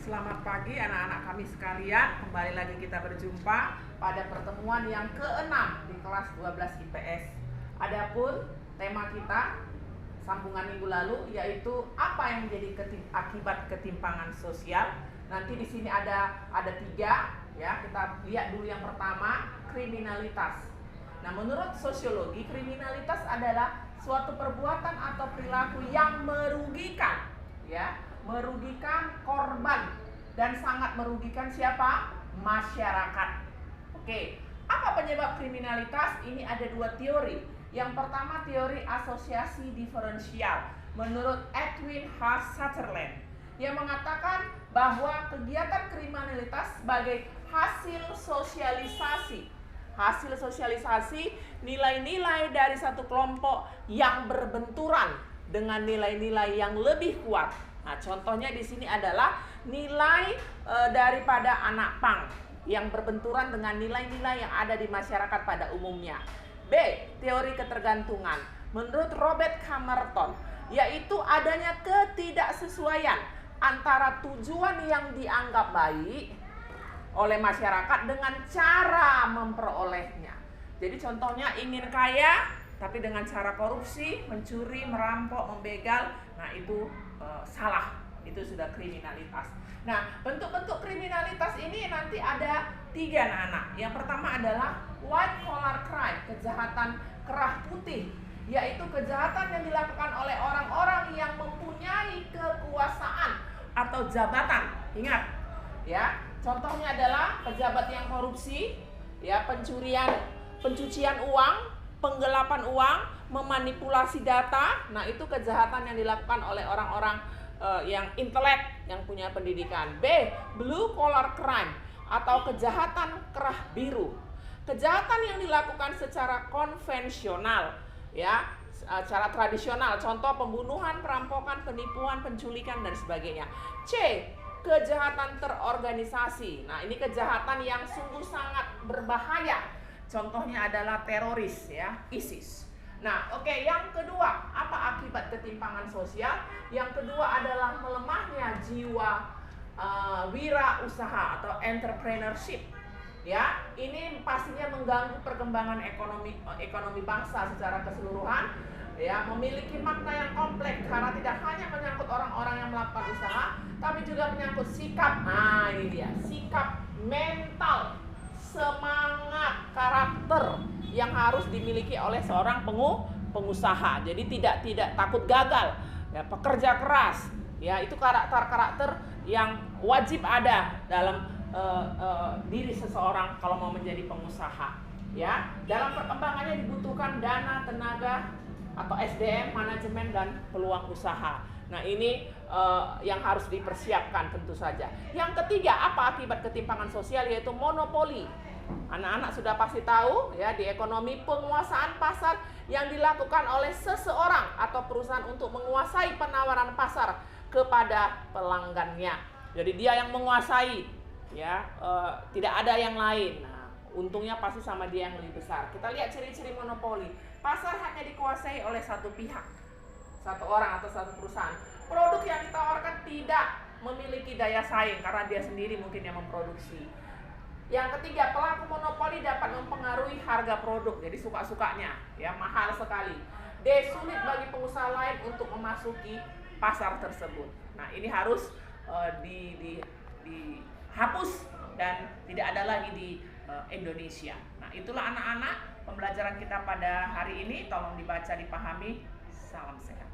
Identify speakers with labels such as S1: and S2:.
S1: Selamat pagi anak-anak kami sekalian. Kembali lagi kita berjumpa pada pertemuan yang ke-6 di kelas 12 IPS. Adapun tema kita sambungan minggu lalu yaitu apa yang menjadi akibat ketimpangan sosial. Nanti di sini ada 3 ya. Kita lihat dulu yang pertama, kriminalitas. Nah, menurut sosiologi, kriminalitas adalah suatu perbuatan atau perilaku yang merugikan ya, merugikan korban dan sangat merugikan siapa? Masyarakat. Oke, apa penyebab kriminalitas? Ini ada 2 teori. Yang pertama teori asosiasi diferensial menurut Edwin H. Sutherland yang mengatakan bahwa kegiatan kriminalitas sebagai hasil sosialisasi nilai-nilai dari satu kelompok yang berbenturan dengan nilai-nilai yang lebih kuat. Nah, contohnya di sini adalah nilai daripada anak pang yang berbenturan dengan nilai-nilai yang ada di masyarakat pada umumnya. B. Teori ketergantungan menurut Robert Camerton, yaitu adanya ketidaksesuaian antara tujuan yang dianggap baik oleh masyarakat dengan cara memperolehnya. Jadi contohnya ingin kaya tapi dengan cara korupsi, mencuri, merampok, membegal, nah itu salah, itu sudah kriminalitas. Nah, bentuk-bentuk kriminalitas ini nanti ada 3 anak-anak. Yang pertama adalah white collar crime, kejahatan kerah putih, yaitu kejahatan yang dilakukan oleh orang-orang yang mempunyai kekuasaan atau jabatan. Ingat, ya, contohnya adalah pejabat yang korupsi, ya, pencucian uang, penggelapan uang, memanipulasi data. Nah, itu kejahatan yang dilakukan oleh orang-orang yang intelek, yang punya pendidikan. B. Blue collar crime atau kejahatan kerah biru. Kejahatan yang dilakukan secara konvensional, ya, secara tradisional. Contoh pembunuhan, perampokan, penipuan, penculikan dan sebagainya. C. Kejahatan terorganisasi. Nah, ini kejahatan yang sungguh sangat berbahaya. Contohnya adalah teroris, ya, ISIS. Nah, oke, yang kedua, apa akibat ketimpangan sosial? Yang kedua adalah melemahnya jiwa wirausaha atau entrepreneurship. Ya, ini pastinya mengganggu perkembangan ekonomi bangsa secara keseluruhan. Ya, memiliki makna yang kompleks karena tidak hanya menyangkut orang-orang yang melakukan usaha, tapi juga menyangkut sikap. Nah, ini dia, sikap mental, semangat, karakter yang harus dimiliki oleh seorang pengusaha. Jadi tidak takut gagal, ya, pekerja keras. Ya, itu karakter yang wajib ada dalam diri seseorang kalau mau menjadi pengusaha. Ya, dalam perkembangannya dibutuhkan dana, tenaga atau SDM, manajemen dan peluang usaha. Nah, ini yang harus dipersiapkan tentu saja. Yang ketiga, apa akibat ketimpangan sosial? Yaitu monopoli. Anak-anak sudah pasti tahu, ya, di ekonomi penguasaan pasar yang dilakukan oleh seseorang atau perusahaan untuk menguasai penawaran pasar kepada pelanggannya. Jadi dia yang menguasai, ya, tidak ada yang lain. Nah, untungnya pasti sama dia yang lebih besar. Kita lihat ciri-ciri monopoli. Pasar hanya dikuasai oleh satu pihak, satu orang atau satu perusahaan. Produk yang ditawarkan tidak memiliki daya saing karena dia sendiri mungkin yang memproduksi. Yang ketiga, pelaku monopoli dapat mempengaruhi harga produk, jadi suka-sukanya, ya, mahal sekali. D. Sulit bagi pengusaha lain untuk memasuki pasar tersebut. Nah, ini harus dihapus dan tidak ada lagi di Indonesia. Nah, itulah anak-anak pembelajaran kita pada hari ini. Tolong dibaca, dipahami. Salam sehat.